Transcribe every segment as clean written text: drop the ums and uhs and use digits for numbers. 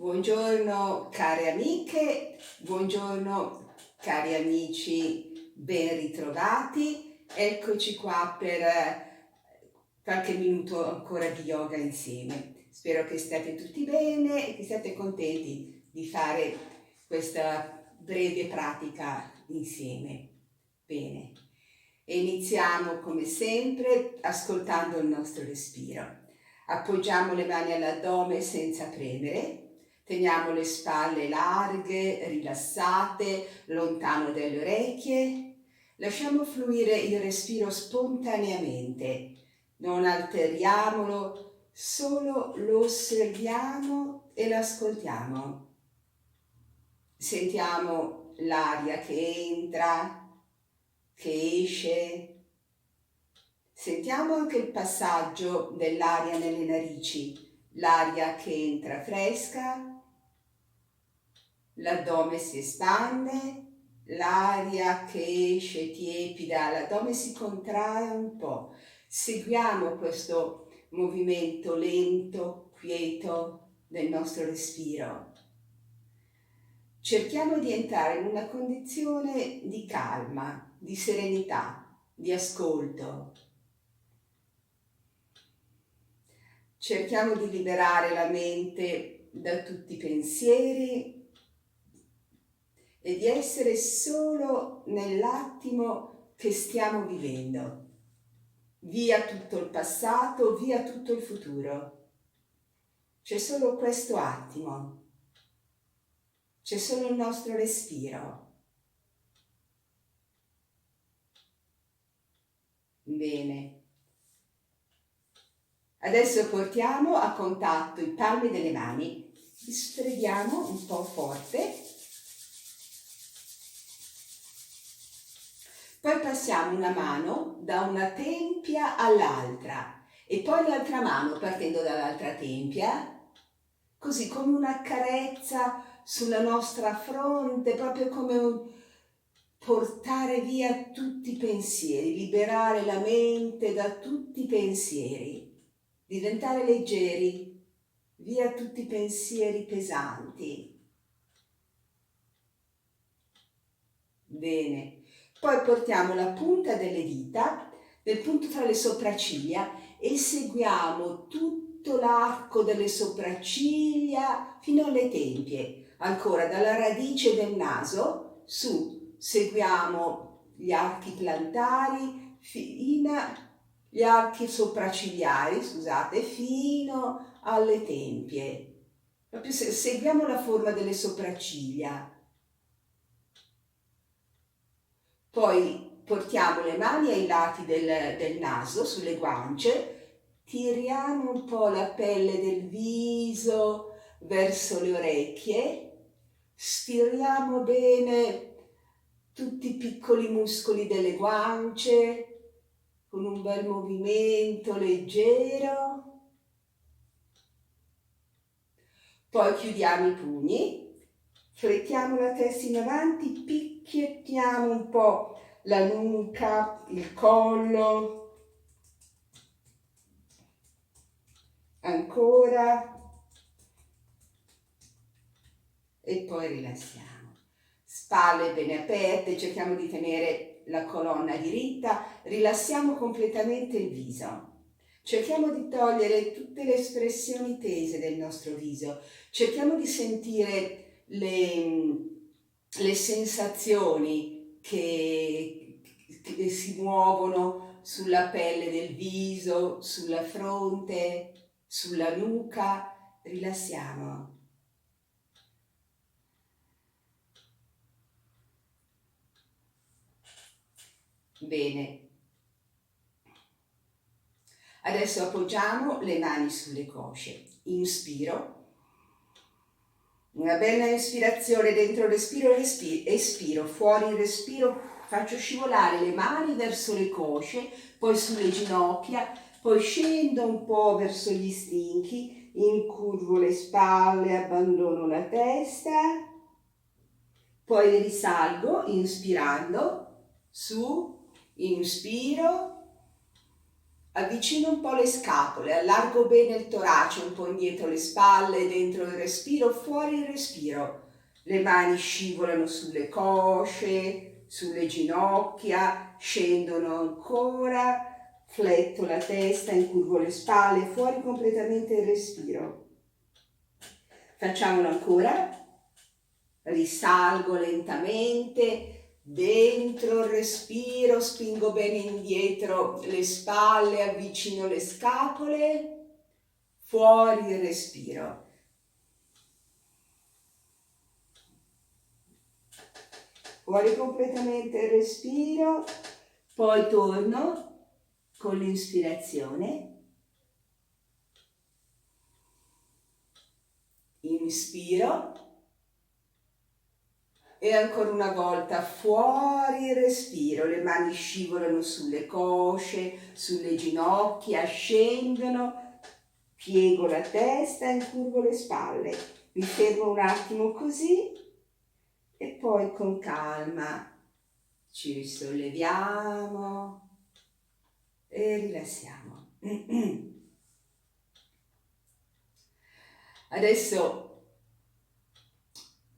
Buongiorno care amiche, buongiorno cari amici, ben ritrovati. Eccoci qua per qualche minuto ancora di yoga insieme. Spero che stiate tutti bene e che siate contenti di fare questa breve pratica insieme. Bene, e iniziamo come sempre ascoltando il nostro respiro. Appoggiamo le mani all'addome senza premere. Teniamo le spalle larghe, rilassate, lontano dalle orecchie. Lasciamo fluire il respiro spontaneamente. Non alteriamolo, solo lo osserviamo e l'ascoltiamo. Sentiamo l'aria che entra, che esce. Sentiamo anche il passaggio dell'aria nelle narici, l'aria che entra fresca, l'addome si espande, l'aria che esce tiepida, l'addome si contrae un po'. Seguiamo questo movimento lento, quieto del nostro respiro. Cerchiamo di entrare in una condizione di calma, di serenità, di ascolto. Cerchiamo di liberare la mente da tutti i pensieri e di essere solo nell'attimo che stiamo vivendo. Via tutto il passato, via tutto il futuro. C'è solo questo attimo. C'è solo il nostro respiro. Bene. Adesso portiamo a contatto i palmi delle mani. Sfreghiamo un po' forte. Poi passiamo una mano da una tempia all'altra e poi l'altra mano partendo dall'altra tempia, così come una carezza sulla nostra fronte, proprio come un portare via tutti i pensieri, liberare la mente da tutti i pensieri, diventare leggeri, via tutti i pensieri pesanti. Bene. Poi portiamo la punta delle dita nel punto tra le sopracciglia e seguiamo tutto l'arco delle sopracciglia fino alle tempie. Ancora dalla radice del naso su, seguiamo gli archi plantari, gli archi sopraccigliari, scusate, fino alle tempie. Proprio seguiamo la forma delle sopracciglia. Poi portiamo le mani ai lati del naso, sulle guance, tiriamo un po' la pelle del viso verso le orecchie, stiriamo bene tutti i piccoli muscoli delle guance con un bel movimento leggero. Poi chiudiamo i pugni. Flettiamo la testa in avanti, picchiettiamo un po' la nuca, il collo. Ancora. E poi rilassiamo. Spalle bene aperte, cerchiamo di tenere la colonna diritta, rilassiamo completamente il viso. Cerchiamo di togliere tutte le espressioni tese del nostro viso. Cerchiamo di sentire le sensazioni che si muovono sulla pelle del viso, sulla fronte, sulla nuca. Rilassiamo. Bene. Adesso appoggiamo le mani sulle cosce. Inspiro. Una bella ispirazione dentro il respiro, espiro, fuori il respiro, faccio scivolare le mani verso le cosce, poi sulle ginocchia, poi scendo un po' verso gli stinchi, incurvo le spalle, abbandono la testa, poi risalgo inspirando, su, inspiro, avvicino un po' le scapole, allargo bene il torace, un po' indietro le spalle, dentro il respiro, fuori il respiro. Le mani scivolano sulle cosce, sulle ginocchia, scendono ancora, fletto la testa, incurvo le spalle, fuori completamente il respiro. Facciamolo ancora. Risalgo lentamente, dentro il respiro, spingo bene indietro le spalle, avvicino le scapole, fuori il respiro. Fuori completamente il respiro, poi torno con l'inspirazione. Inspiro. E ancora una volta fuori il respiro, le mani scivolano sulle cosce, sulle ginocchia, scendono, piego la testa e incurvo le spalle. Mi fermo un attimo così e poi con calma ci risolleviamo e rilassiamo. Adesso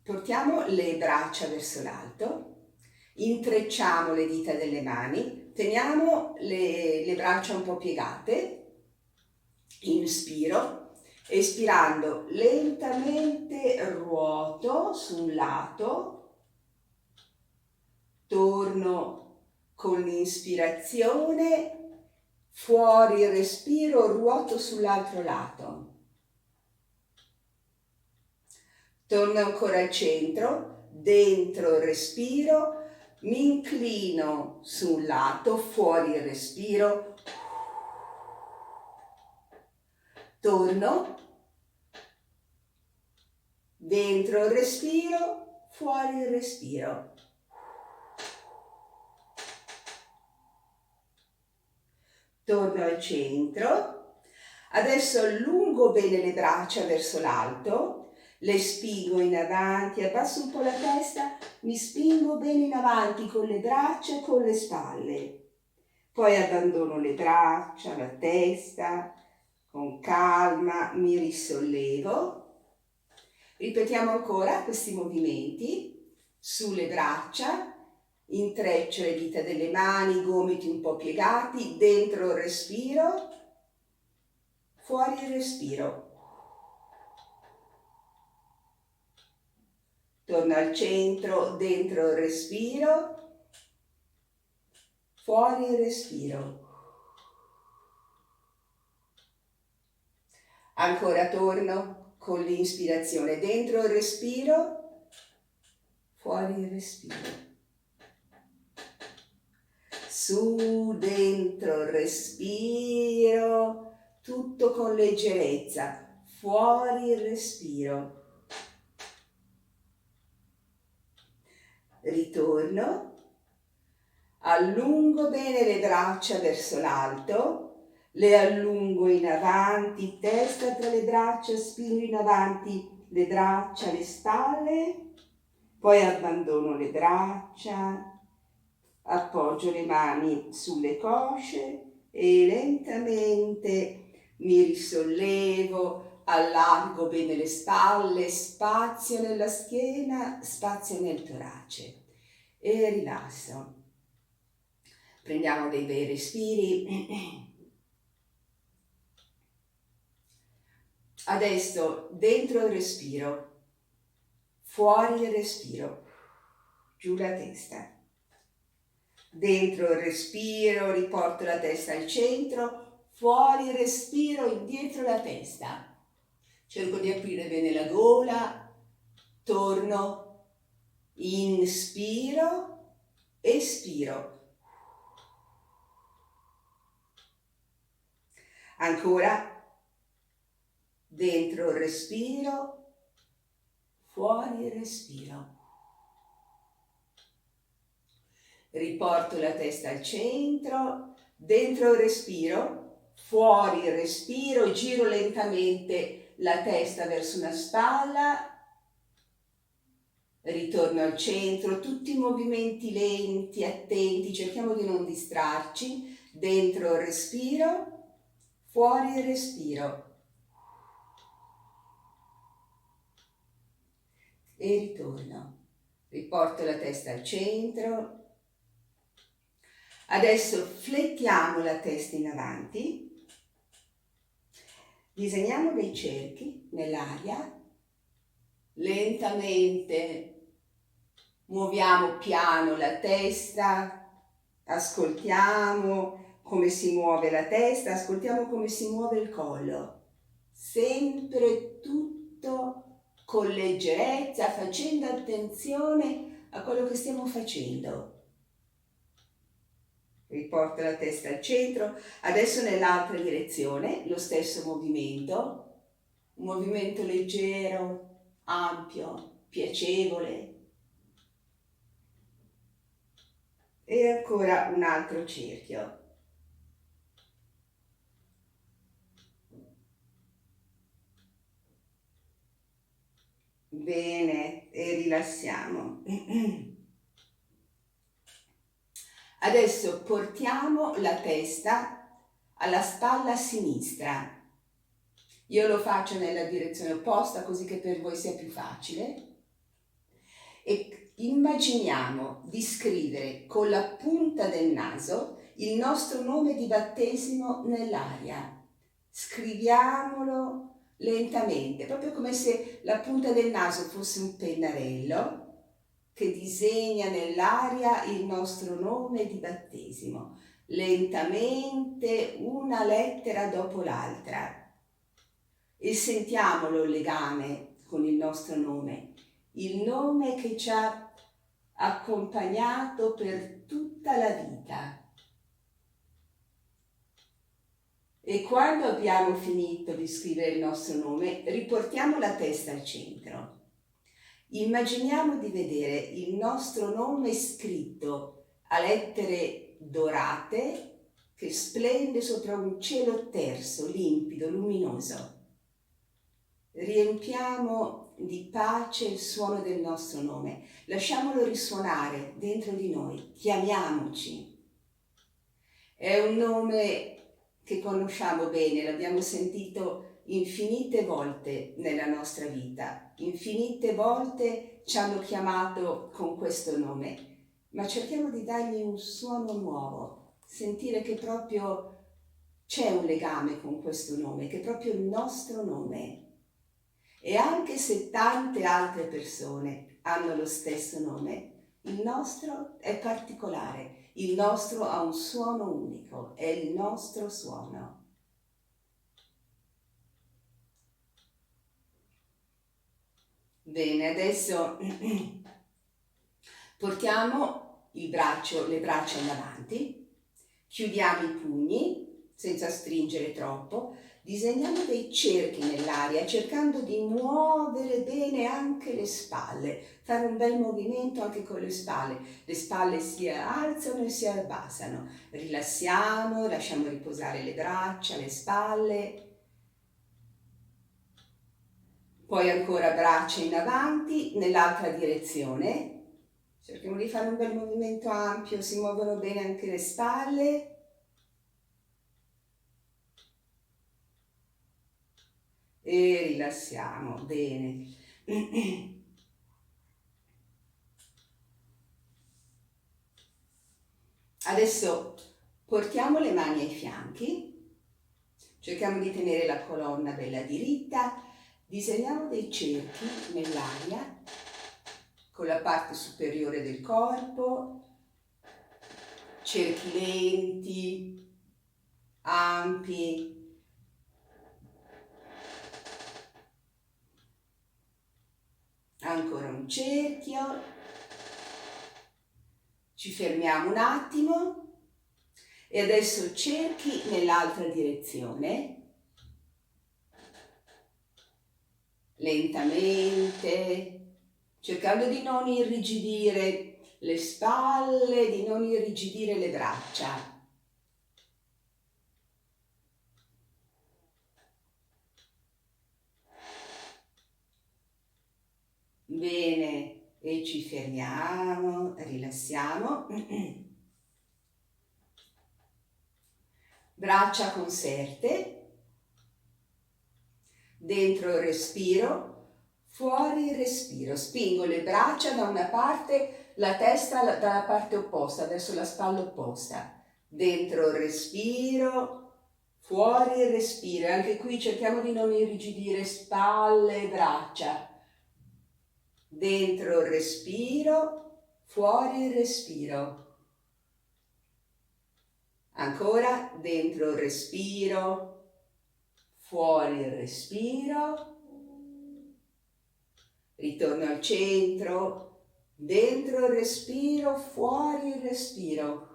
portiamo le braccia verso l'alto, intrecciamo le dita delle mani, teniamo le braccia un po' piegate, inspiro, espirando lentamente ruoto su un lato, torno con l'inspirazione, fuori il respiro, ruoto sull'altro lato. Torno ancora al centro, dentro il respiro, mi inclino su un lato, fuori il respiro, torno, dentro il respiro, fuori il respiro. Torno al centro, adesso allungo bene le braccia verso l'alto, le spingo in avanti, abbasso un po' la testa, mi spingo bene in avanti con le braccia e con le spalle. Poi abbandono le braccia, la testa, con calma mi risollevo. Ripetiamo ancora questi movimenti sulle braccia, intreccio le dita delle mani, gomiti un po' piegati, dentro il respiro, fuori il respiro. Torno al centro, dentro il respiro, fuori il respiro. Ancora torno con l'inspirazione, dentro il respiro, fuori il respiro. Su, dentro il respiro, tutto con leggerezza, fuori il respiro. Ritorno, allungo bene le braccia verso l'alto, le allungo in avanti, testa tra le braccia, spingo in avanti le braccia, le spalle, poi abbandono le braccia, appoggio le mani sulle cosce e lentamente mi risollevo, allargo bene le spalle, spazio nella schiena, spazio nel torace e rilasso. Prendiamo dei bei respiri. Adesso dentro il respiro, fuori il respiro, giù la testa. Dentro il respiro, riporto la testa al centro, fuori il respiro, indietro la testa. Cerco di aprire bene la gola, torno, inspiro, espiro. Ancora, dentro il respiro, fuori il respiro. Riporto la testa al centro, dentro il respiro, fuori il respiro, giro lentamente la testa verso una spalla, ritorno al centro, tutti i movimenti lenti, attenti, cerchiamo di non distrarci, Dentro il respiro, fuori il respiro. E ritorno. Riporto la testa al centro. Adesso flettiamo la testa in avanti. Disegniamo dei cerchi nell'aria. Lentamente muoviamo piano la testa, ascoltiamo come si muove la testa, ascoltiamo come si muove il collo. Sempre tutto con leggerezza, facendo attenzione a quello che stiamo facendo. Riporta la testa al centro, adesso nell'altra direzione, lo stesso movimento, un movimento leggero, ampio, piacevole. E ancora un altro cerchio. Bene, e rilassiamo. Adesso portiamo la testa alla spalla sinistra. Io lo faccio nella direzione opposta così che per voi sia più facile. E immaginiamo di scrivere con la punta del naso il nostro nome di battesimo nell'aria. Scriviamolo lentamente, proprio come se la punta del naso fosse un pennarello che disegna nell'aria il nostro nome di battesimo, lentamente una lettera dopo l'altra. E sentiamolo il legame con il nostro nome, il nome che ci ha accompagnato per tutta la vita. E quando abbiamo finito di scrivere il nostro nome, riportiamo la testa al centro. Immaginiamo di vedere il nostro nome scritto a lettere dorate che splende sopra un cielo terso, limpido, luminoso. Riempiamo di pace il suono del nostro nome, lasciamolo risuonare dentro di noi, chiamiamoci. È un nome che conosciamo bene, l'abbiamo sentito infinite volte nella nostra vita, infinite volte ci hanno chiamato con questo nome, ma cerchiamo di dargli un suono nuovo, sentire che proprio c'è un legame con questo nome, che è proprio il nostro nome. E anche se tante altre persone hanno lo stesso nome, il nostro è particolare, il nostro ha un suono unico, è il nostro suono. Bene, adesso portiamo le braccia in avanti, chiudiamo i pugni senza stringere troppo, disegniamo dei cerchi nell'aria cercando di muovere bene anche le spalle, fare un bel movimento anche con le spalle si alzano e si abbassano, rilassiamo, lasciamo riposare le braccia, le spalle, poi ancora braccia in avanti nell'altra direzione, cerchiamo di fare un bel movimento ampio, si muovono bene anche le spalle. E rilassiamo, bene. Adesso portiamo le mani ai fianchi, cerchiamo di tenere la colonna bella diritta, disegniamo dei cerchi nell'aria con la parte superiore del corpo, cerchi lenti, ampi. Ancora un cerchio, ci fermiamo un attimo e adesso cerchi nell'altra direzione, lentamente, cercando di non irrigidire le spalle, di non irrigidire le braccia. Bene, e ci fermiamo, rilassiamo. braccia conserte, dentro il respiro, fuori il respiro. Spingo le braccia da una parte, la testa dalla parte opposta, verso la spalla opposta. Dentro il respiro, fuori il respiro. Anche qui cerchiamo di non irrigidire spalle e braccia. Dentro il respiro, fuori il respiro. Ancora, dentro il respiro, fuori il respiro. Ritorno al centro, dentro il respiro, fuori il respiro.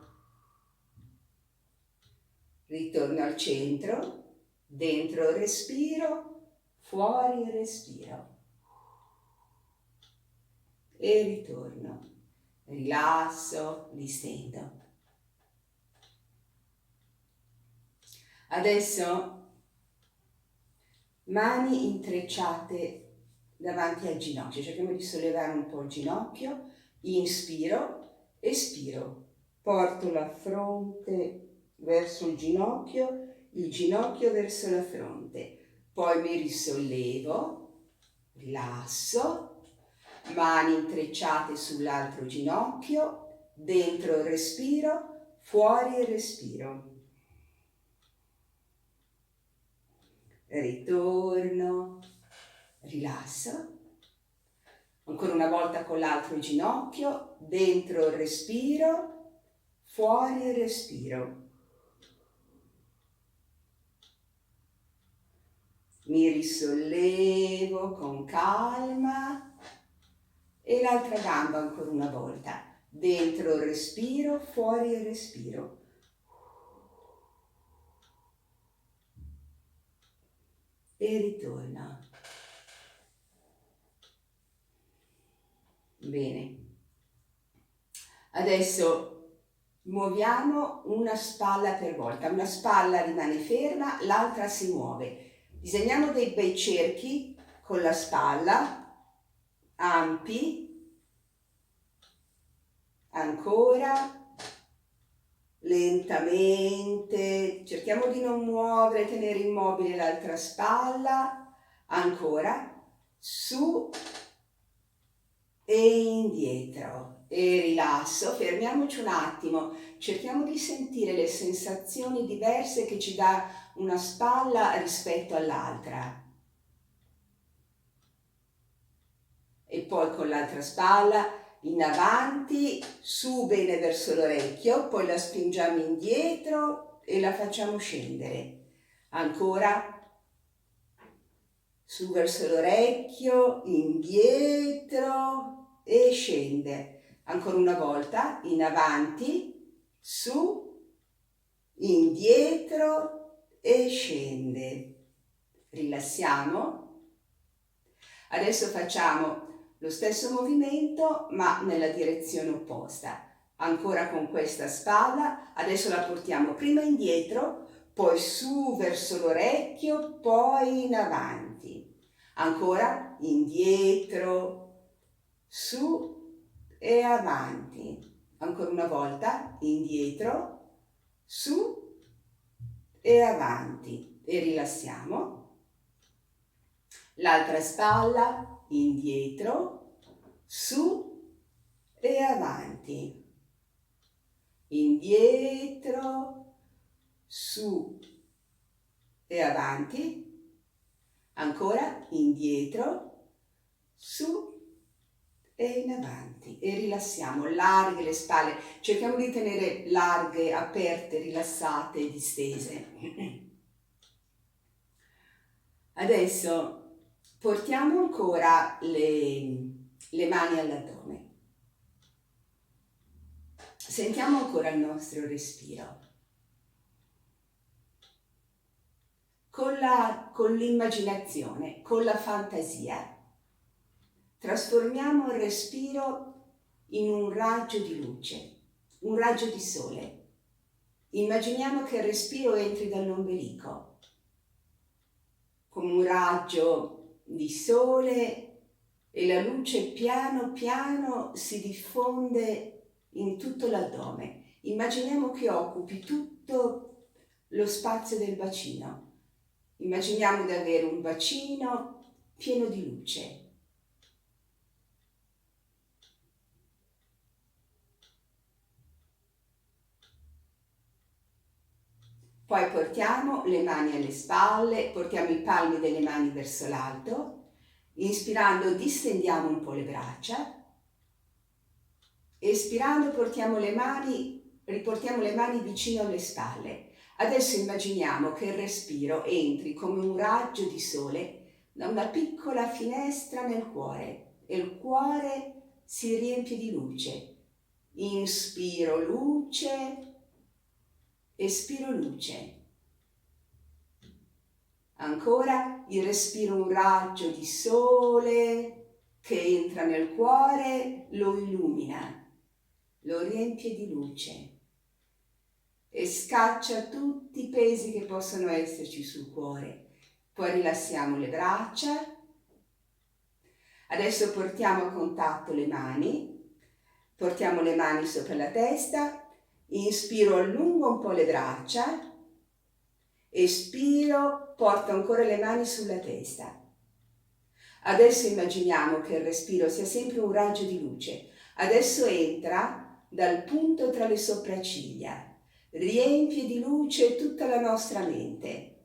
Ritorno al centro, dentro il respiro, fuori il respiro. E ritorno. Rilasso, distendo. Adesso mani intrecciate davanti al ginocchio. Cerchiamo di sollevare un po' il ginocchio. Inspiro, espiro. Porto la fronte verso il ginocchio verso la fronte. Poi mi risollevo, rilasso, mani intrecciate sull'altro ginocchio, dentro il respiro, fuori il respiro. Ritorno, rilasso. Ancora una volta con l'altro ginocchio, dentro il respiro, fuori il respiro. Mi risollevo con calma e l'altra gamba ancora una volta. Dentro il respiro, fuori il respiro. E ritorna. Bene. Adesso muoviamo una spalla per volta. Una spalla rimane ferma, l'altra si muove. Disegniamo dei bei cerchi con la spalla, ampi, ancora, lentamente, cerchiamo di non muovere, tenere immobile l'altra spalla, ancora, su e indietro, e rilasso, fermiamoci un attimo, cerchiamo di sentire le sensazioni diverse che ci dà una spalla rispetto all'altra. E poi con l'altra spalla in avanti, su bene verso l'orecchio, poi la spingiamo indietro e la facciamo scendere. Ancora su verso l'orecchio, indietro e scende. Ancora una volta, in avanti, su, indietro e scende. Rilassiamo. Adesso facciamo lo stesso movimento ma nella direzione opposta. Ancora con questa spalla, adesso la portiamo prima indietro, poi su verso l'orecchio, poi in avanti. Ancora indietro, su e avanti. Ancora una volta, indietro, su e avanti. E rilassiamo. L'altra spalla, indietro, su e avanti. Indietro, su e avanti. Ancora indietro, su e in avanti. E rilassiamo, larghe le spalle. Cerchiamo di tenere larghe, aperte, rilassate, distese. Adesso portiamo ancora le mani all'addome. Sentiamo ancora il nostro respiro. Con l'immaginazione, con la fantasia, trasformiamo il respiro in un raggio di luce, un raggio di sole. Immaginiamo che il respiro entri dall'ombelico, come un raggio di sole, e la luce piano piano si diffonde in tutto l'addome. Immaginiamo che occupi tutto lo spazio del bacino. Immaginiamo di avere un bacino pieno di luce. Poi portiamo le mani alle spalle, portiamo i palmi delle mani verso l'alto, inspirando distendiamo un po' le braccia, espirando riportiamo le mani vicino alle spalle. Adesso immaginiamo che il respiro entri come un raggio di sole da una piccola finestra nel cuore e il cuore si riempie di luce. Inspiro luce, espiro luce. Ancora, il respiro un raggio di sole che entra nel cuore, lo illumina, lo riempie di luce e scaccia tutti i pesi che possono esserci sul cuore. Poi rilassiamo le braccia. Adesso portiamo a contatto le mani, portiamo le mani sopra la testa, inspiro, allungo un po' le braccia, espiro, porto ancora le mani sulla testa. Adesso immaginiamo che il respiro sia sempre un raggio di luce. Adesso entra dal punto tra le sopracciglia, riempie di luce tutta la nostra mente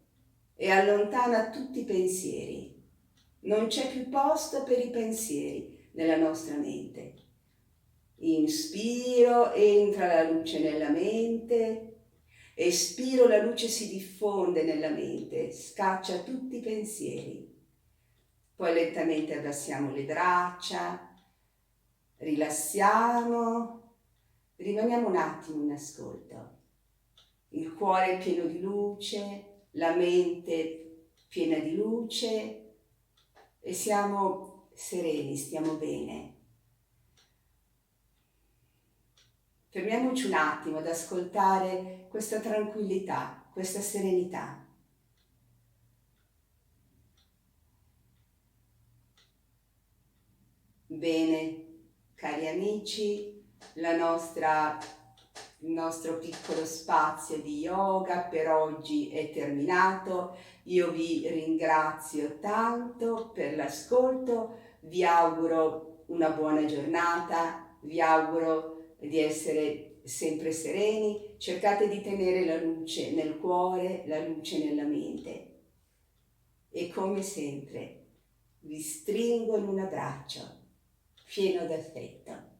e allontana tutti i pensieri. Non c'è più posto per i pensieri nella nostra mente. Inspiro, entra la luce nella mente. Espiro, la luce si diffonde nella mente, scaccia tutti i pensieri. Poi lentamente abbassiamo le braccia, rilassiamo, rimaniamo un attimo in ascolto. Il cuore è pieno di luce, la mente piena di luce e siamo sereni, stiamo bene. Fermiamoci un attimo ad ascoltare questa tranquillità, questa serenità. Bene, cari amici, il nostro piccolo spazio di yoga per oggi è terminato. Io vi ringrazio tanto per l'ascolto, vi auguro una buona giornata, vi auguro di essere sempre sereni, cercate di tenere la luce nel cuore, la luce nella mente e come sempre vi stringo in un abbraccio pieno d'affetto.